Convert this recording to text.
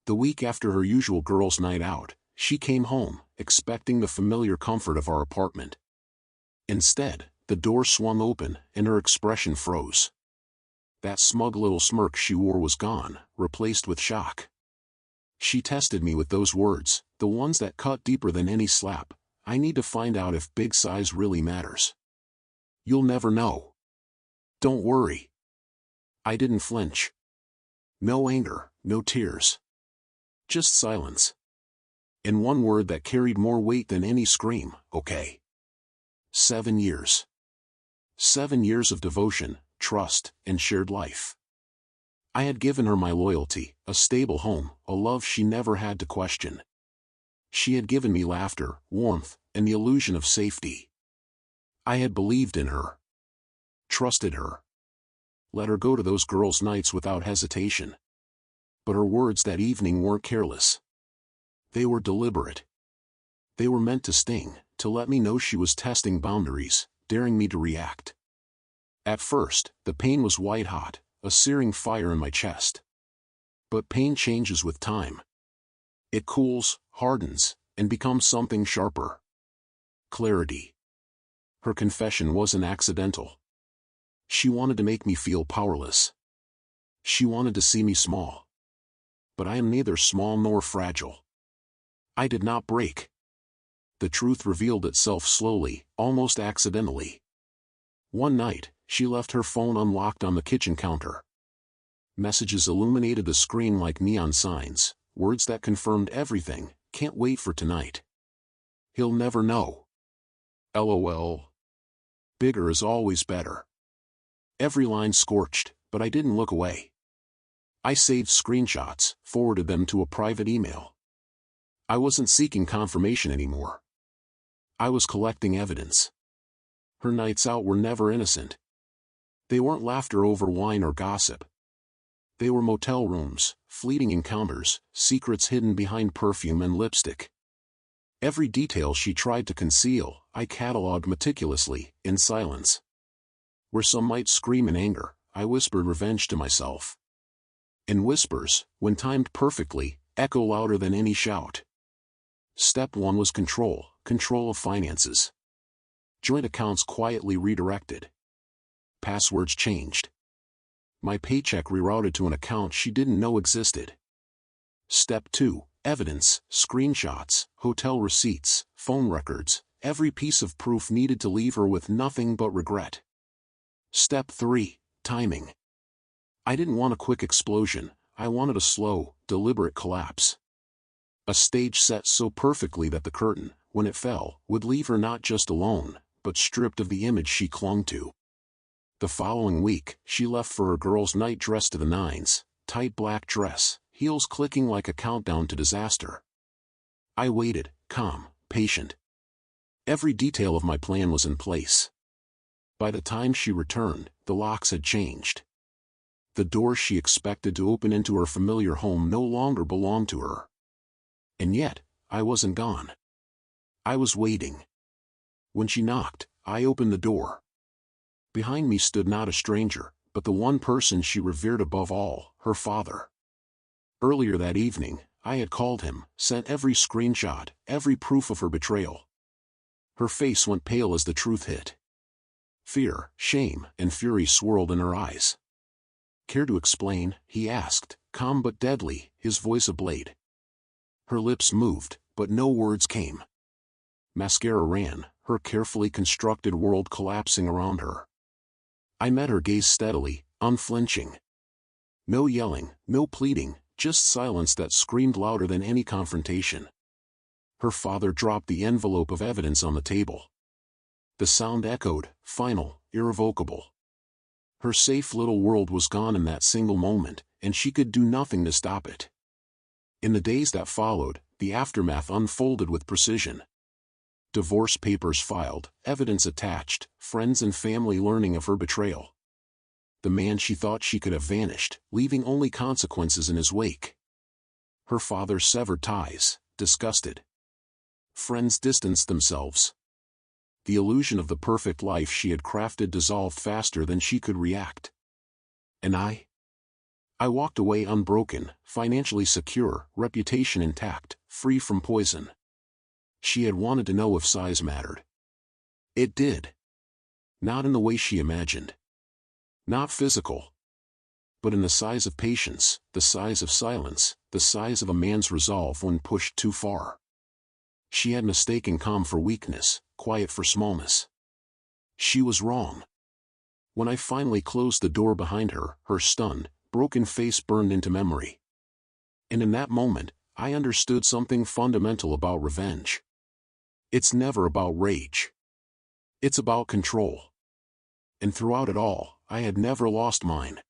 The week after her usual girls' night out, she came home, expecting the familiar comfort of our apartment. Instead, the door swung open, and her expression froze. That smug little smirk she wore was gone, replaced with shock. She tested me with those words, the ones that cut deeper than any slap. I need to find out if big size really matters. You'll never know. Don't worry. I didn't flinch. No anger, no tears. Just silence. And one word that carried more weight than any scream, okay. 7 years. 7 years of devotion, trust, and shared life. I had given her my loyalty, a stable home, a love she never had to question. She had given me laughter, warmth, and the illusion of safety. I had believed in her. Trusted her. Let her go to those girls' nights without hesitation. But her words that evening weren't careless. They were deliberate. They were meant to sting, to let me know she was testing boundaries, daring me to react. At first, the pain was white-hot, a searing fire in my chest. But pain changes with time. It cools, hardens, and becomes something sharper. Clarity. Her confession wasn't accidental. She wanted to make me feel powerless. She wanted to see me small. But I am neither small nor fragile. I did not break. The truth revealed itself slowly, almost accidentally. One night, she left her phone unlocked on the kitchen counter. Messages illuminated the screen like neon signs, words that confirmed everything. Can't wait for tonight. He'll never know. LOL. Bigger is always better. Every line scorched, but I didn't look away. I saved screenshots, forwarded them to a private email. I wasn't seeking confirmation anymore. I was collecting evidence. Her nights out were never innocent. They weren't laughter over wine or gossip. They were motel rooms, fleeting encounters, secrets hidden behind perfume and lipstick. Every detail she tried to conceal, I catalogued meticulously, in silence. Where some might scream in anger, I whispered revenge to myself. And whispers, when timed perfectly, echo louder than any shout. Step 1 was control of finances. Joint accounts quietly redirected. Passwords changed. My paycheck rerouted to an account she didn't know existed. Step 2, evidence, screenshots, hotel receipts, phone records, every piece of proof needed to leave her with nothing but regret. Step 3, timing. I didn't want a quick explosion, I wanted a slow, deliberate collapse. A stage set so perfectly that the curtain, when it fell, would leave her not just alone, but stripped of the image she clung to. The following week, she left for her girls' night dressed to the nines, tight black dress, heels clicking like a countdown to disaster. I waited, calm, patient. Every detail of my plan was in place. By the time she returned, the locks had changed. The door she expected to open into her familiar home no longer belonged to her. And yet, I wasn't gone. I was waiting. When she knocked, I opened the door. Behind me stood not a stranger, but the one person she revered above all, her father. Earlier that evening, I had called him, sent every screenshot, every proof of her betrayal. Her face went pale as the truth hit. Fear, shame, and fury swirled in her eyes. "Care to explain?" he asked, calm but deadly, his voice a blade. Her lips moved, but no words came. Mascara ran, her carefully constructed world collapsing around her. I met her gaze steadily, unflinching. No yelling, no pleading, just silence that screamed louder than any confrontation. Her father dropped the envelope of evidence on the table. The sound echoed, final, irrevocable. Her safe little world was gone in that single moment, and she could do nothing to stop it. In the days that followed, the aftermath unfolded with precision. Divorce papers filed, evidence attached, friends and family learning of her betrayal. The man she thought she could have vanished, leaving only consequences in his wake. Her father severed ties, disgusted. Friends distanced themselves. The illusion of the perfect life she had crafted dissolved faster than she could react. And I I walked away unbroken, financially secure, reputation intact, free from poison. She had wanted to know if size mattered. It did. Not in the way she imagined. Not physical. But in the size of patience, the size of silence, the size of a man's resolve when pushed too far. She had mistaken calm for weakness, quiet for smallness. She was wrong. When I finally closed the door behind her, her stunned, broken face burned into memory. And in that moment, I understood something fundamental about revenge. It's never about rage. It's about control. And throughout it all, I had never lost mine.